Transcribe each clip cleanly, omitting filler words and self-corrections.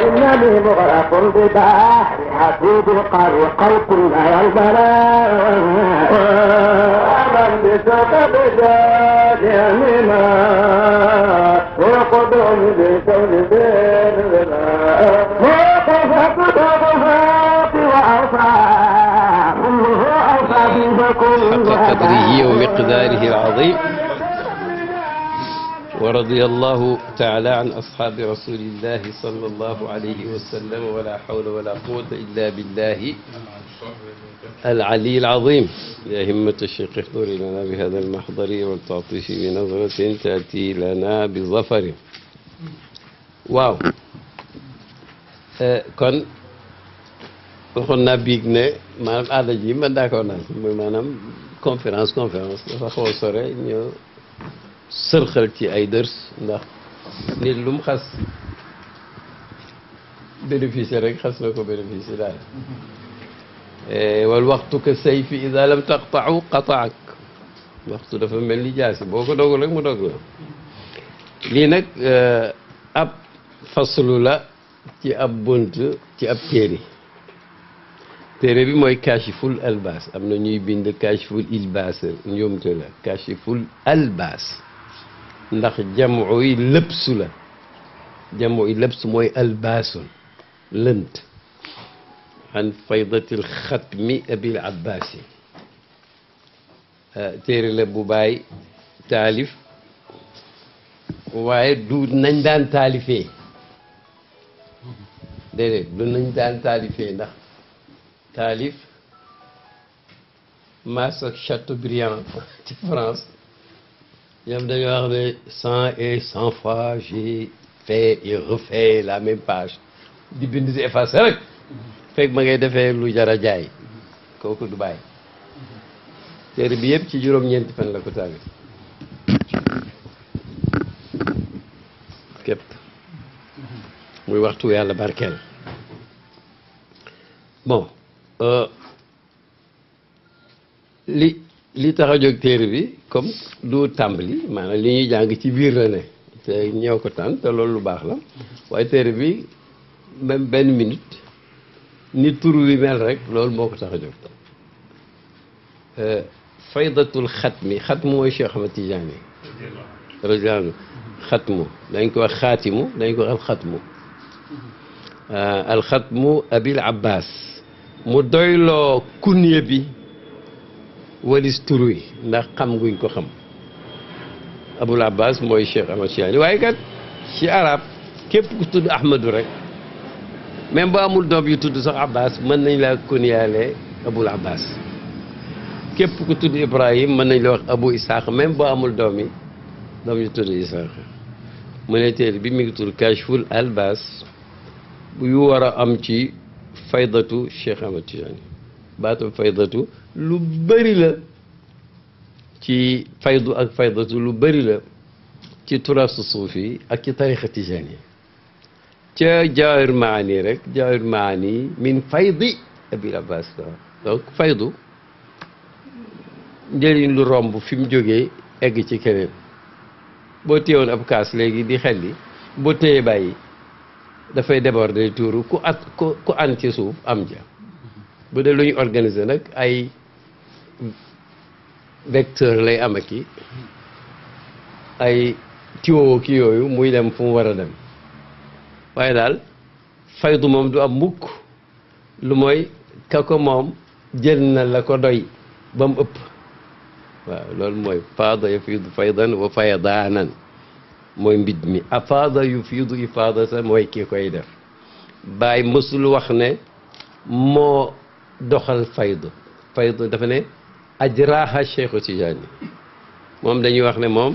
إنني مغرق ببحر حبيب القلق لا البلاء من بسبب ذات يمينا وقدم بكون بين وقفت ضغفات وأوفى كله أوفى بكل حق قدره ومقداره العظيم. ورضي الله تعالى عن أصحاب رسول الله صلى الله عليه وسلم ولا حول ولا قوة إلا بالله العلي العظيم. يا همة الشيخ احضري لنا بهذا المحضر والتعطيش بنظرة تأتي لنا بظفر. waaw kon waxoon naa biig ne maanaam aada ji man d'accord naa mooy maanaam conférence dafa xaw a sore ñoo sërxal ci ay dërs ndax nit lu mu xas bénéficier rek xas na ko bénéficier daal wal waxtu ka sayfi ida lam taqta'u qata'ak waxtu dafa mel ni jaasi boo ko dogul rek mu dog la lii nag ab faslu la ci ab bunt ci ab téere bi mooy kashiful albaas am na ñuy bind kashiful ilbaas njuumte la kashiful albaas ndax jamu yi lëbsu la jamu yi lëbsu mooy albaasun lënt an faydatil xatmi abil abbaasi téere la bu bàyyi taalif waaye du nañ daan taalifee déedéet du nañ daan taalifee ndax taalif Mas ak Chateaubriand ci France ñoom dañoo wax ne 100 et 100 fois j'ai fait et refait la même page di bind si effacé rek fekk ma ngay defee lu jar a jaay kooku du bàyyi téere bi yëpp ci juróom-ñeenti fan la ko taalif képp muy waxtu yàlla barkeel bon li tax a jóg téere bi comme du tàmbali maanaam li ñuy jàng ci biir la ne te ñëw ko tànn te loolu lu baax la waaye téere bi même benn minute ni tur wi mel rek loolu moo ko tax a jóg faydatul xatmi xatmu mooy Cheikh Ahmad Tidiane radiyallahu anhu xatmu dañ ko wax xaatimu dañ ko wax alxatmu alxatmu abil abbas mu doyloo kunye bi walis turu yi ndax xam guñ ko xam abul abbas mooy Cheikh Ahmad Tidiane waaye kat ci arab képp ku tudd ahmadu rek même bu amul doom yu tudd sax abbas mën nañ la kunyaale abul abbas képp ku tudd ibrahim mën nañ la wax abu ishaq même bu amul doom yu tudd ishaq mu ne téere bi mi ngi tudd kashful albas bu yu war a am ci faydatu Cheikh Ahmad Tidiane baatu faydatu lu bëri la ci faydu ak faydatu lu bëri la ci turasu suufi ak ci tariqa Tijaani ca Jawaahir Maani rek Jawaahir Maani min faydi Abil Abbas donc faydu njëriñ lu romb fi mu jógee egg ci keneen boo téyewoon ab kaas léegi di xelli boo téyee bàyyi dafay déborder tuuru ku an ci suuf am ja bu dee lu ñu organiser nag ay vecteur lay am ak i ay tiwo ki yooyu muy dem fu mu war a dem waaye daal faydu moom du am mukk lu mooy ka ko moom jël na la ko doy ba mu ëpp waaw loolu mooy faada yufiidu faydan wa faydaanan mooy mbid mi afaada yufiidu ifaadata mooy kii koy def Baay mësul wax ne moo doxal faydu dafa ne ajraha Cheikhu Tijaani moom dañuy wax ne moom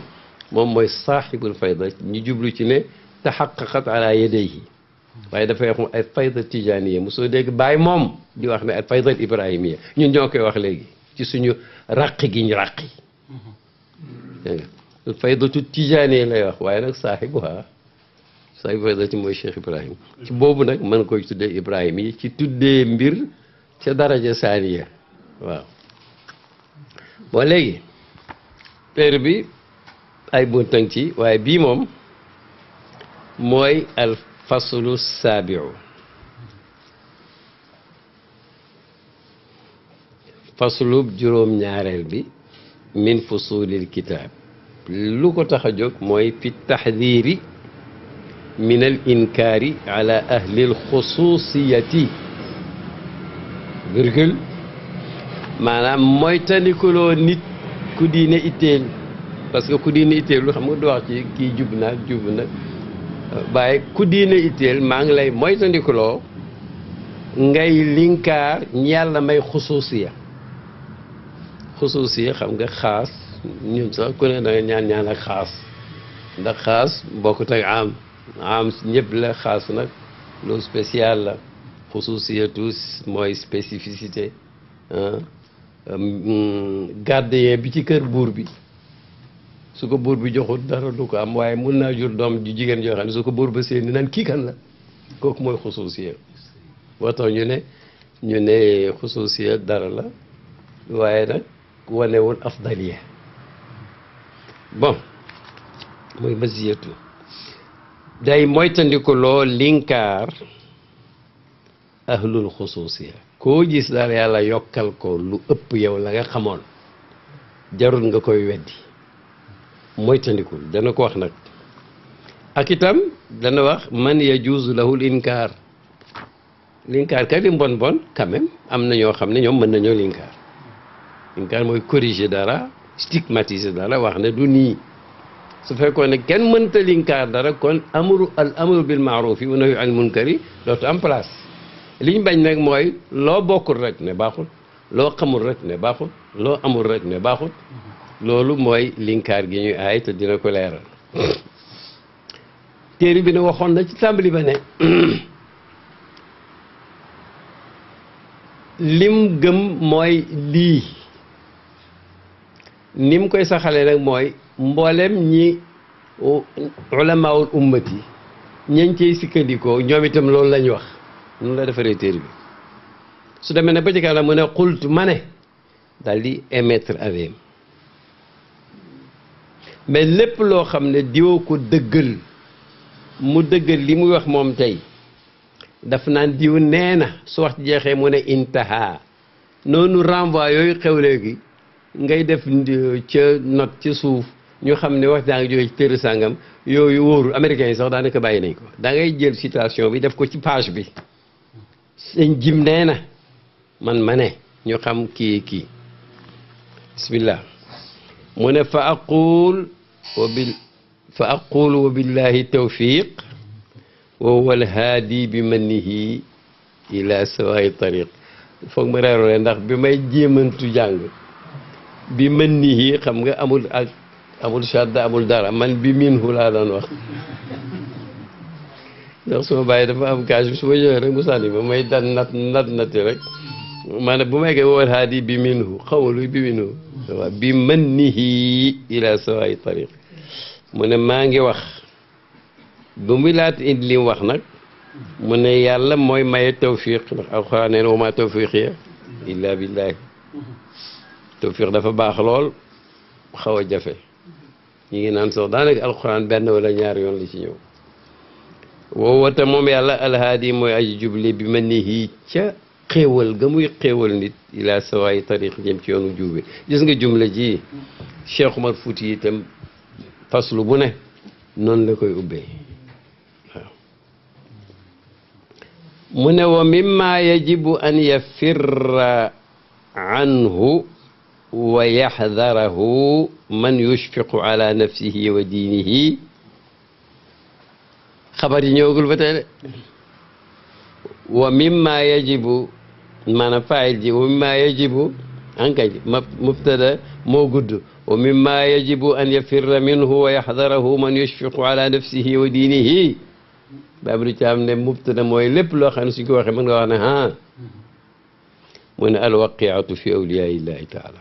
mooy saaxibul fayda ñu jublu ci ne taxaqaqat ala yadayhi waaye dafay wax ay fayda tijaaniya mosoo dégg Baay moom di wax ne ay fayda ibrahimiya ñun ñoo koy wax léegi ci suñu ràq gi ñu ràqi dégg nga faydatu tijaaniya lay wax waaye nag saaxibuha faydati mooy Cheikh Ibrahim ci boobu nag mën koy tuddee Ibrahim yi ci tuddee mbir ca daraja saaniya waaw bon léegi téere bi ay buntang ci waaye bii moom mooy al faslu saabiu faslub juróom-ñaareel bi min fusulil kitaab lu ko tax a jóg mooy fi taxdiiri min al inkaari ala ahli al xususiyati virgule maanaam mooy tanikuloo nit ku diine itteel parce que ku diine itteel lu xam nga du wax ci kii jub nag waaye ku diine itteel maa ngi lay mooy tanikuloo ngay linkaar ñi yàlla may xususiya xam nga xaas ñun sax ku ne da nga ñaan ak xaas ndax xaas bokkut ak am ñëpp la xaas nag lu spécial la xususiyatu mooy spécificité gardien bi ci kër buur bi su ko buur bi joxut dara du ko am waaye mun naa jur doom ju jigéen joo xam ne su ko buur ba seeni nan kii kan la kooku mooy xususiya boo tax ñu ne xususiya dara la waaye nag wanewul afdaliya bon mooy maziyatu day moytandiku loo linkaar ahlul xususiya koo gis daal yàlla yokkal ko lu ëpp yow la nga xamoon jarul nga koy weddi moytandikul dana ko wax nag ak itam dana wax man yajuuzu lahul linkaar kat yi bon quand même am na ñoo xam ne ñoom mën nañoo linkaar mooy corriger dara stigmatiser dara wax ne du nii su fekkoon ne kenn mënta linkaar dara kon al amru bil maarufi wa nahyu anil munkari dootu am place liñ bañ nag mooy loo bokkul rek ne baaxul loo xamul rek ne baaxul loo amul rek ne baaxul loolu mooy linkaar gi ñuy aay te dina ko leeral téere bi ne waxoon na ci tàmbali ba ne lim gëm mooy lii ni mu koy saxalee nag mooy mboolem ñi ulamaawul ummati ñañ cey sikkandikoo ñoom itam loolu lañ wax noonu la defaree téere bi su demee ne ba ci kanam mu ne xultu ma ne daal di émettre avis mais lépp loo xam ne diwoo ko dëggal mu dëggal li muy wax moom tey daf naan diw nee na su wax jeexee mu ne intaha noonu renvoi yooyu xew léegi ngay def ca note ca suuf ñu xam ne wax daa ngi jógee ci téere sàngam yooyu wóorul américains yi sax daanaka bàyyi nañ ko da ngay jël citation bi def ko ci page bi sëñ jim nee na man ma ne ñu xam kii bismillah mu ne fa aqul wa billahi tawfiq wa huwa alhaadi bi mannihi ila sawaay tariq foog ma reerole ndax bi may jéemantu jàng bi mannihi xam nga amul shadda amul dara man bi minhu laa doon wax ndax suma bàyyi dafa am gage bi su ma ñëwee rek mu sànni ma may dan nati rek maanaam bu may koy wal haadi bi minhu xawma luy bi minhu waaw bi mannihi ila sawaay tariq mu ne maa ngi wax bu muy laata indi li mu wax nag mu ne yàlla mooy maye tawfiq ndax alxuraan nee na wa maa tawfiqiya illa billahi tawfiq dafa baax lool xaw a jafe ñu ngi naan sax daanaka alxuraan benn wala ñaar yoon la ci ñëw woowa te moom yàlla alhaadi mooy aji jubli bi mannihi ca xéewal ga muy xéewal nit ila sawaay tariq jëm ci yoonu juube gis nga jumla ji Cheikh Umar Fouti itam faslu bu ne noonu la koy ubbee waaw mu ne wa mimma yajibu an yafirra anhu wa yaxdarahu man yushfiqu ala nafsihi wa diinihi xabar yi ñëwagul ba tey de wa mimma yajibu maanaam faayil ji wa mimma yajibu ankay mubtada moo gudd wa mimma yajibu an yafirra minhu wa yaxdarahu man yushfiqu ala nafsihi wa diinihi Babou Thiam ne mubtada mooy lépp loo xam ne suñ ko waxee mën nga wax ne ah mu ne alwaqiatu fi awliyaillahi taala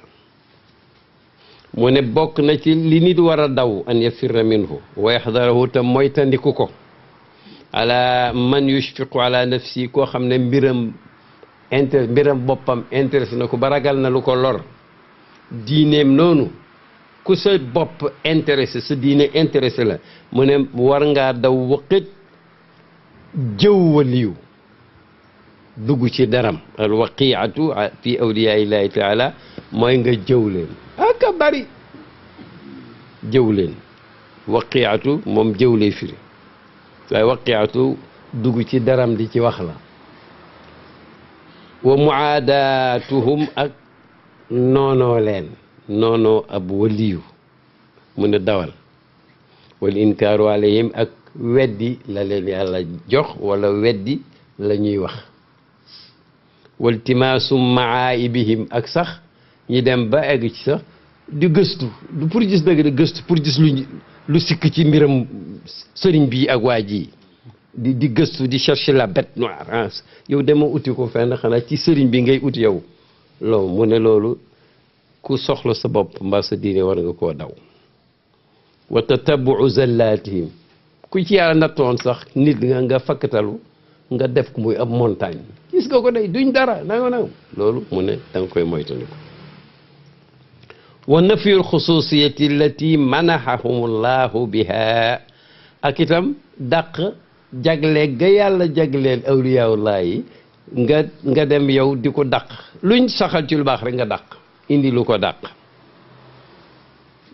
mu ne bokk na ci li nit war a daw an yafirra minhu wa yaxdarahu tam mooy tandiku ko ala man yushfiqu ala nafsi koo xam ne mbiram boppam intéressé na ko ba ragal na lu ko lor diineem noonu ku sa bopp intéressé sa diine intéressé la mu ne war ngaa daw waqit jëw waliyu dugg ci daram al waqiatu fi awliyaillahi taala mooy nga jëw leen aka bari jëw leen waqiatu moom jëw lay firi waaye waqiatu dugg ci daram di ci wax la wa muaadatuhum ak noonoo leen noonoo ab waliyu mu ne dawal wal inkaaru alayhim ak weddi la leen yàlla jox wala weddi la ñuy wax waltimaasu maaibihim ak sax ñi dem ba egg ci sax di gëstu du pour gis dëgg de gëstu pour gis lu sikk ci mbiram sëriñ bi ak waa ji di gëstu di chercher la bête noire yow dema uti ko fenn xanaa ci sëriñ bi ngay uti yow loolu mu ne loolu ku soxla sa bopp mbaa sa diine war nga koo daw wa tatabuu zallaatihim ku ci yàlla nattoon sax nit nga fakkatalu nga def ko muy ab montagne gis nga ko day duñ dara nanga loolu mu ne da nga koy moytandiku wa nafyul xususiyati allati manahahum llahu biha ak itam dàq jagleel ga yàlla jagleel awliyaullah yi nga dem yow di ko dàq luñ saxal ci lu baax rek nga dàq indi lu ko dàq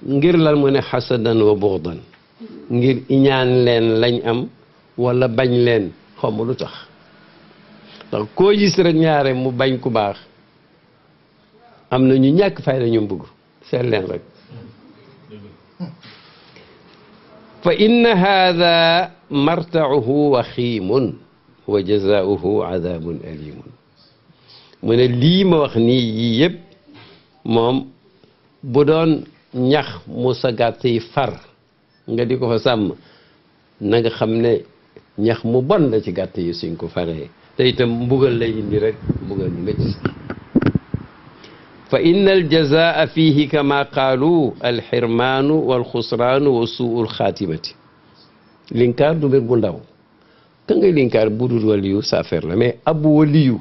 ngir lan mu ne xasadan wa buxdan ngir iñaan leen lañ am wala bañ leen xawma lu tax ndax koo gis rek ñaare mu bañ ku baax am na ñu ñàkk fayda ñu bëgg seet leen rek fa inna hada martauhu waxiimun wa jazaauhu adabun alimun mu ne lii ma wax nii yii yëpp moom bu doon ñax mu sa gàtt yi far nga di ko fa sàmm na nga xam ne ñax mu bon la ci gàtt yi suñ ko faree te itam mbugal lay indi rek mbugal mu métti fa inna aljazaa fihi kama qaalu alxirmaanu walxusraanu wa suu lxaatimati linkaar du mbir bu ndaw ka ngay linkaar bu dul waliyu sa affaire la mais abu waliyu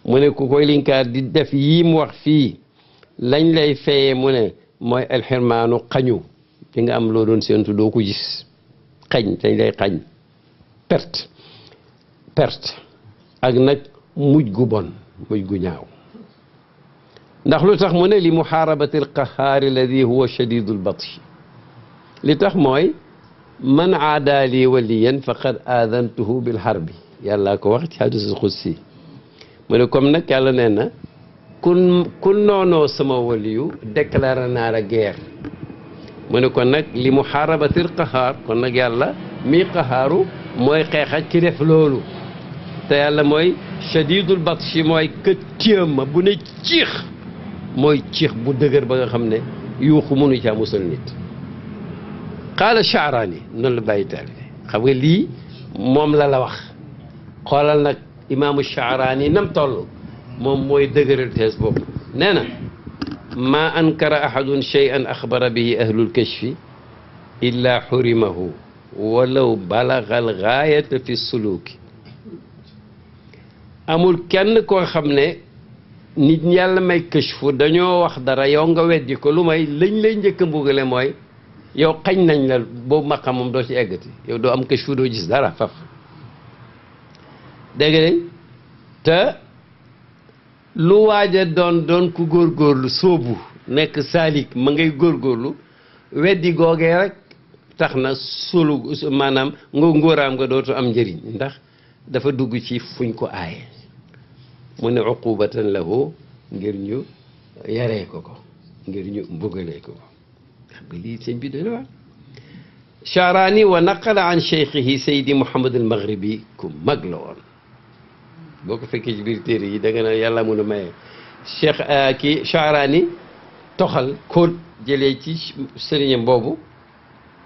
mu ne ku koy linkaar di def yii mu wax fii lañ lay fayee mu ne mooy alxirmaanu xañu di nga am loo doon séentu doo ko gis xañ dañ lay xañ perte ak nag mujj gu bon mujj gu ñaaw ndax lu tax mu ne li muxaarabati alqahaar alladi huwa shadidu lbatshi li tax mooy man aada li waliyan faqad aadantuhu bilharbi yàlla ko wax ci hadiisul qudsi mu ne comme nag yàlla nee na ku noonoo sama waliyu déclaré naa la guerre mu ne kon nag li muxaarabati alqahaar kon nag yàlla mii qahaaru mooy xeex ak ki def loolu te yàlla mooy shadidul batshi mooy que téema bu ne ciix mooy ciix bu dëgër ba nga xam ne yuuxu mënu caa musal nit qaala Sha'raani noonu la bàyyi taal xam nga lii moom la wax xoolal nag imaamu Sha'raani nam toll moom mooy dëgëral tees boobu nee na maa ankara ahadun shay'an axbara bihi ahlul kashfi illa xurimahu walaw balaga al gaayata fi suluki amul kenn koo xam ne nit yàlla may kashfu dañoo wax dara yow nga weddi ko lu may lañ lay njëkk a mbugale mooy yow xañ nañ la boobu maqam moom doo ci eggati yow doo am kashfu doo gis dara faf dégg nga te lu waaja doon ku góorgóorlu soobu nekk saalik ma ngay góorgóorlu weddi googee rek tax na sulu maanaam ngóoraam nga dootu am njëriñ ndax dafa dugg ci fuñ ko aaye mu ne uqubatan lahu ngir ñu yaree ko ngir ñu mbugalee ko xam nga lii sëñ bi dana wax Sha'rani wa naqala an cheikhihi Seydi Mouhamad al Maghribi ku mag la woon boo ko fekkee ci biir téere yi da nga naan yàlla mun a maye cheikh kii Sha'rani toxal kóot jëlee ci sëriñam boobu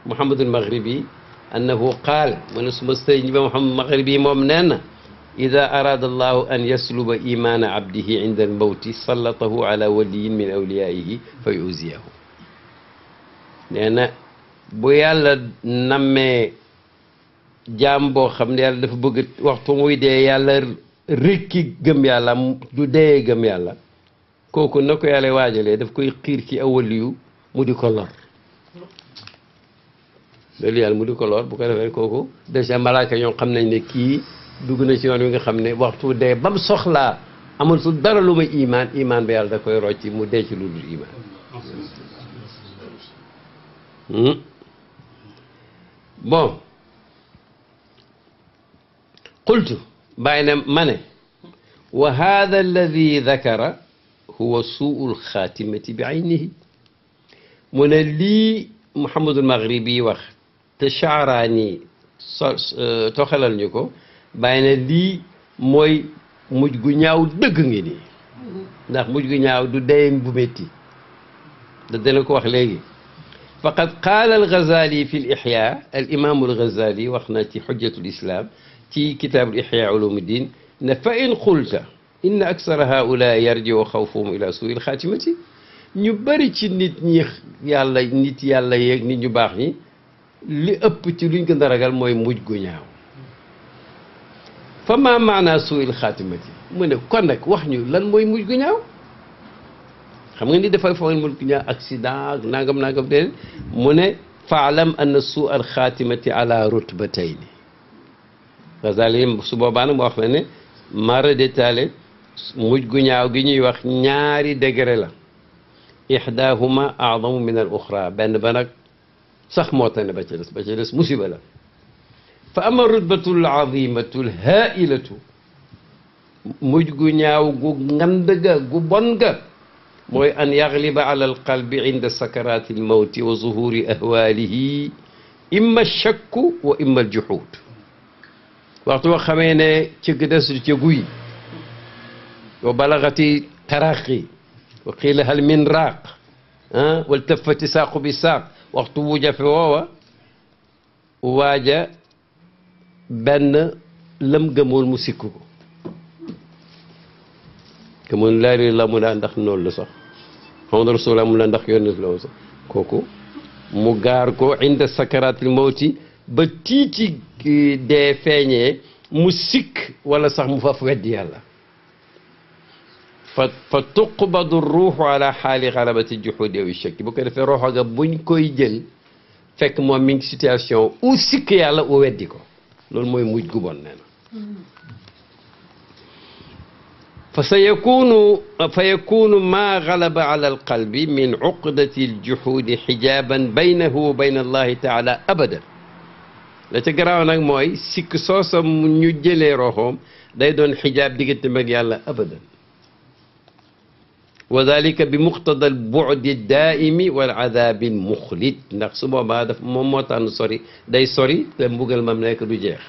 Mouhamad al Maghribi annahu qaal mu ne suma sëriñ ba Mouhamad Maghribi moom nee na ida arada allahu an yasluba imana abdihi inda almawti sallatahu ala waliyin min awliyaihi fa yuziyahu nee na bu yàlla nammee jaam boo xam ne yàlla dafa bëgg waxtu muy dee yàlla rekki gëm yàlla du dee gëm yàlla kooku na ko yàlla waajalee daf koy xiir ci awaliyu mu di ko lor loolu yàlla mu di ko lor bu ko defee kooku déjà malaaka ñoom xam nañ ne kii dugg na ci yoon wi nga xam ne waxtu dee ba mu soxlaa amul su dara lu may imaan ba yàlla da koy rocci mu dee ci lu dul imaan bon qultu bàyyi ne ma ne wa hada alladi dakara huwa suu lxaatimati bi aynihi mu ne lii Mouhamadul Maghribi wax te Sha'rani toxalal ñu ko bàyyi ne lii mooy mujj gu ñaaw dëgg ngi nii ndax mujj gu ñaaw du deyen bu métti da dana ko wax léegi faqad qaala al-Ghazali fi al-Ihya al-imam al-Ghazali wax na ci Hujjatul Islam ci kitaab Ihya Ulumuddin ne fa in qulta inna aksara haula yarji'u xawfuhum ila suu'il xaatimati ñu bëri ci nit ñi yàlla nit yàlla yeeg nit ñu baax ñi li ëpp ci luñ gën a ragal mooy mujj gu ñaaw fa ma maanaa suu'il xaatimati mu ne kon nag wax ñu lan mooy mujj gu ñaaw xam nga ni dafay foog mujj gu ñaaw accident ak nangam nangam de mu ne faalam anna suu'al xaatimati ala rutbatayni Ghazali su boobaa nag mu wax la ne mara détaillé mujj gu ñaaw gi ñuy wax ñaari degré la ihdahuma a'zamu min al uxra benn ba nag sax moo tane ba ca des musiba la fa ama rutbatu l azimatu l hailatu mujj gu ñaaw gu ngand ga gu bon ga mooy an yagliba ala al qalbi inda sakarati l mawti wa zuhuri ahwalihi imma alchakku wa imma aljuhud waxtu wa xamee ne cëgg desul ca guy wa balagati taraqi wa qiila hal min raaq waltafati saaqu bi saaq waxtu wu jafe woowa waaja benn lam gëmoon mu sikk ko gëmoon laa ilaaha illallaah mu laa ndax noonu la sax Muhammadu Rasulullah mu la ndax yónni la sax kooku mu gaar ko inda sakaraatil mawti ba tiiti dee feeñee mu sikk wala sax mu faf weddi yàlla fa tuqbadu ruuxu ala xaali xalabati juxudi aw shakki bu ko defee roxo ga buñ koy jël fekk moom mi ngi situation u sikk yàlla u weddi ko loolu mooy mujj gu bon nee na fa yakunu ma galaba ala alqalbi min uqdati aljuxudi xijaaban baynahu wa bayna allahi taala abada la ca garaaw nag mooy sikk soosam ñu jëlee roxoom day doon xijaab diggante mag yàlla abadan wa dalika bi muqtada al bu'di daaimi wal adaabi al muxlit ndax su boobaa daf moom moo tànn sori day sori te mbugal mam nekk du jeex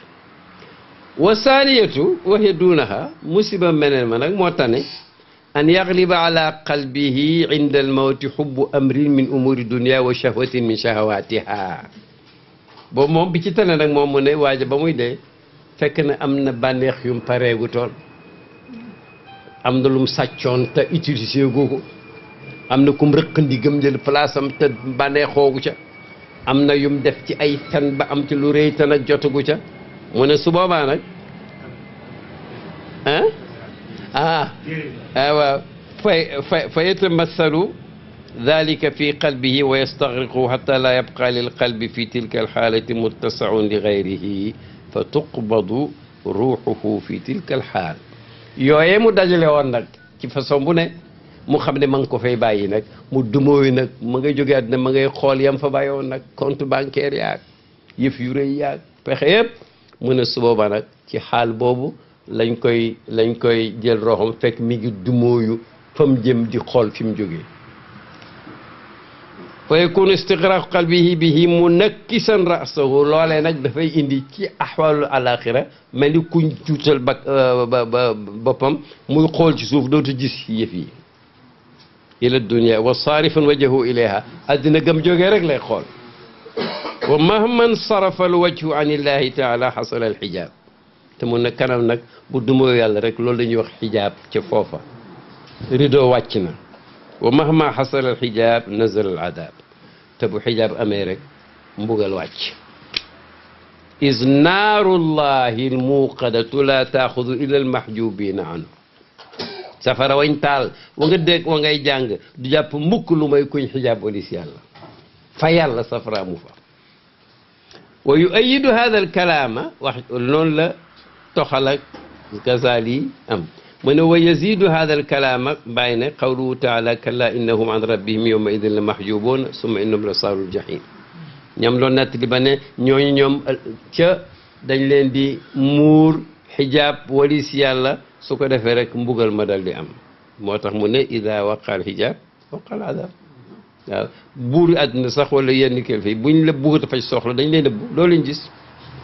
wa saaniyatu waxya duunaha musiba meneen ma nag moo tane an yagliba ala qalbihi inda al mawti xubbu amrin min umuri dunia wa shahwatin min shahawatiha boobu moom bi ci tane nag moom mu ne waaja ba muy dee fekk na am na bànneex yum pareegu toon am na lum sàccoon te utilisé googu am na kum rëq ndigam jël place am te bànneexoogu ca am na yum def ci ay fen ba am ci lu rëy te nag jotagu ca mu ne su boobaa nag waaw fa yatamassalu dalika fi qalbihi wa yastaghriqu hatta la yabqa lil qalbi fi tilka alxaalati muttasaun li gayrihi fa tuqbadu ruuxuhu fi tilka alxaal yooyee mu dajale woon nag ci façon bu ne mu xam ne ma ngi ko fay bàyyi nag mu dumóoyu nag ma ngay jóge àddina ma ngay xool yam fa bàyyi woon nag compte bancaire yaag yëf yu rëy yaag pexe yëpp mu ne su boobaa nag ci xaal boobu lañ koy jël roxam fekk mi ngi dumóoyu fa mu jëm di xool fi mu jógee fa yakunu istigraq qalbihi bihi munakkisan ra'sahu loolee nag dafay indi ci ahwalul alaxira mel ni kuñ juutal boppam muy xool ci suuf dootu gis yëf yi ila dunia wa saarifan wajhahu ilayha addina gëm jógee rek lay xool wa mahman sarafa al wajhu an illahi taala xasala al xijaab te mun na kanam nag bu dumoo yàlla rek loolu la ñuy wax xijaab ca foofa rideau wàcc na wa mahma xasala al xijaab nazala al adab te bu xijaab amee rek mbugal wàcc is naarullahi al muuqadatu la taaxudu illa al mahjubina anhu safara wañ taal wa nga dégg wa ngay jàng du jàpp mukk lu may kuñ xijaab walis yàlla fa yàlla safara mu fa wa yuayidu hada al kalaama wax noonu la toxal ak Gazali am mu ne wa yazidu hada al kalaama bàyyi ne qawluhu taala kalla innahum an rabbihim yawma idin la mahjubuuna summa innahum la saalul jahim ñoom loolu natt li ba ne ñooñu ñoom ca dañ leen di muur xijaab walis yàlla su ko defee rek mbugal ma dal di am moo tax mu ne ida waqal xijaab waqal adab waaw buuri àdduna sax wala yenn kilifa yi buñ la buggat a faj soxla dañ leen nëbbu loolu lañ gis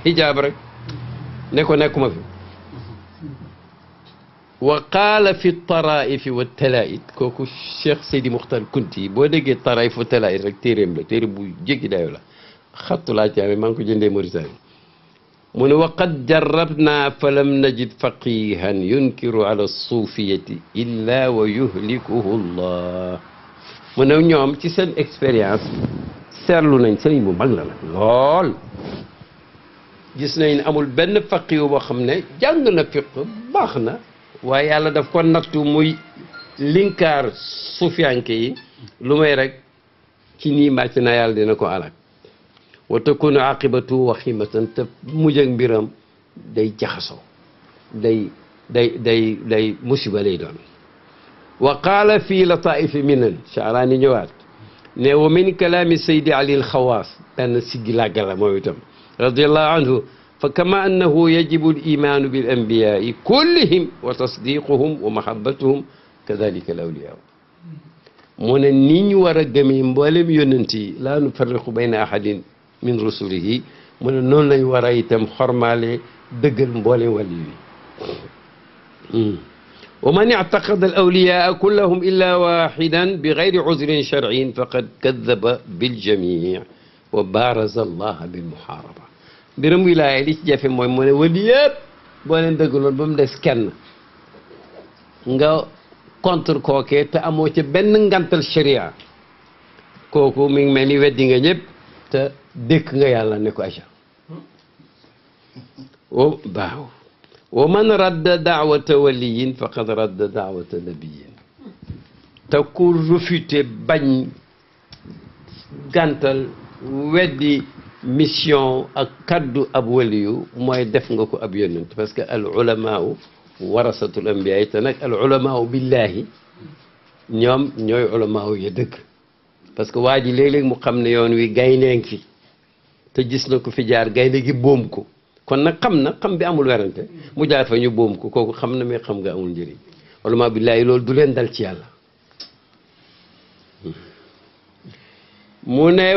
xijaab rek ne ko nekkuma fi wa qaala fi taraifi wa talaid kooku Cheikh Seydi Muxtar Kunti boo déggee taraif wa talaid rek téeréem la téere bu jéggi dayo la xattu laa caame maa ngi ko jëndee Mauritanie mu ne waqad jarrabna falam najid faqihan yunkiru ala suufiyati illa wa yuhlikuhu llah mu ne ñoom ci seen expérience seetlu nañ sëriñ bu mag la lool gis nañ amul benn faqiyu boo xam ne jàng na fiq baax na waaye yàlla daf ko nattu muy linkaar suufiyanke yi lu may rek ci nii màcc na yàlla dina ko alak wa takunu aqibatu waximatan te mujj ak mbiram day jaxasoo day musiba lay doon wa qaala fii lataifi minan Sha'raani ñëwaat ne wa min kalaami saydi ali alxawaas benn siggi làgga la moom itam radiallahu anhu fa kama annahu yajibu alimaanu bil anbiyaai kullihim wa tasdiquhum wa mahabbatuhum kadalika al awliyaa mu ne ni ñu war a gëmee mboolem yonent yi laa nufarriqu bayna ahadin min rusulihi mu ne noonu lañ war a itam xormaale dëggal mboolem wàlli yi wa man ictaqada al awliyaa kullahum illa waxidan bi gayri uzrin sharciyin faqad kadaba biljamii wa baaraza allaha bilmuxaaraba mbiram wilaaya li ci jafe mooy mu ne wali yëpp boo leen dëggaloon ba mu des kenn nga contre kookee te amoo ca benn ngantal sharia kooku mi ngi mel ni weddi nga ñëpp te dëkk nga yàlla ne ko aca o baaw wa man radda daawata waliyin faqad radda daawata nabiyin te ku refuté bañ gàntal weddi mission ak kaddu ab waliyu mooy def nga ko ab yonent parce que al ulamaau warasatul anbiya te nag al ulamaau billahi ñoom ñooy ulamaau ya dëgg parce que waa ji léeg-léeg mu xam ne yoon wi gaynde ngi fi te gis na ko fi jaar gaynde gi boom ko kon nag xam bi amul werante mu jaar fa ñu boom ko kooku xam na mais xam nga amul njëriñ ulama billahi loolu du leen dal ci yàlla mu ne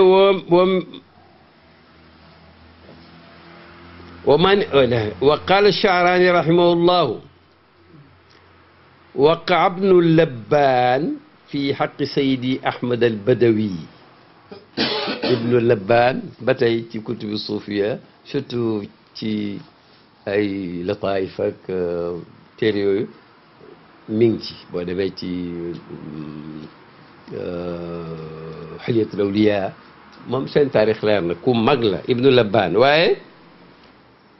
wa qaala Sha'raani rahimahullahu waqa'a ibnu Labbaan fi haqqi Saydi Ahmad al-Badawi ibnu Labbaan ba tey ci kutubu suufiya surtout ci ay lataayif ak téere yooyu mi ngi ci boo demee ci Hilyatul Awliyaa moom seen taarix leer na ku mag la ibnu Labbaan waaye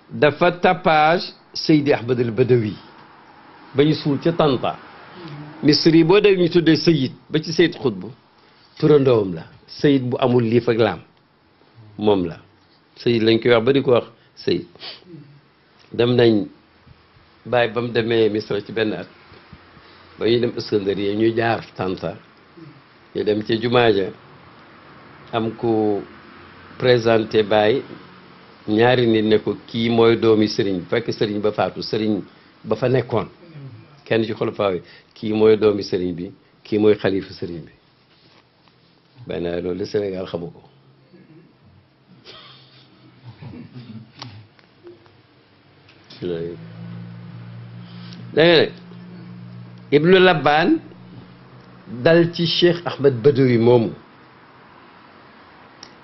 dafa tapage Seydi Ahmad al Badawi ba ñu suul ca Tanta misri boo dee ñu tuddee Seyid ba ci Seyid Xutbu turandoom la Seyid bu amul liif ak laam moom la Seyid lañ koy wax ba di ko wax Seyid dem nañ bàyyi ba mu demee Misra ci benn at ba ñu dem Iskandariya ñu jaar Tanta ñu dem ca jumaa ja am ku présenté Baye ñaari nit ne ko kii mooy doomi sëriñ bi fekk sëriñ ba faatu sëriñ ba fa nekkoon kenn ci xulafaa yi kii mooy doomi sëriñ bi kii mooy xalifa sëriñ bi benn loolu Sénégal xamu ko da nga ne Ibnu Labbaan dal ci Cheikh Ahmed Badawi moomu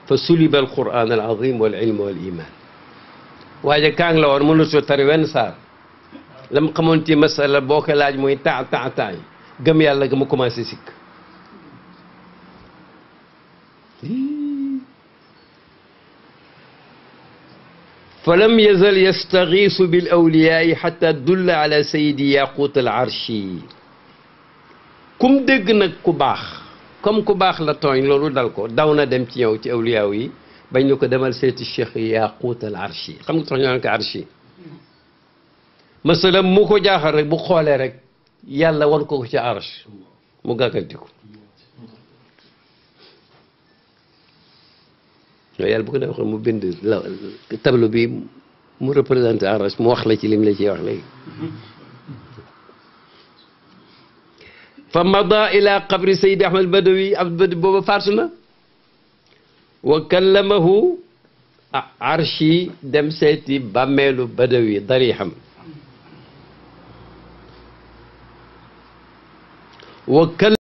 fa suliba alquran al azim wal ilm wal iman waaye kaang la woon mënutoo tari wenn saar la mu xamoon ci masala boo ko laaj muy temps yi gëm yàlla ga mu commencé sikk fa lam yazal yastagiisu bil awliyaai xata dulla ala sayidi yaqut al arshi kum dégg nag ku baax comme ku baax la tooñ loolu dal ko daw na dem ci yow ci awliyaaw yi bañ ñu ko demal seeti cheikh yaqut al arshi xam nga tax ñu naan ko arshi masalam mu ko jaaxal rek bu xoolee rek yàlla wan ko ci arsh mu gàggantiku yàlla bu ko def mu bind la tableau bi mu représenté arsh mu wax la ci lim la ciy wax léegi fa mada ila qabri sayidi ahmad badawi abd booba faatu na wa kallamahu arshi dem seeti bàmmeelu badawi darixam wa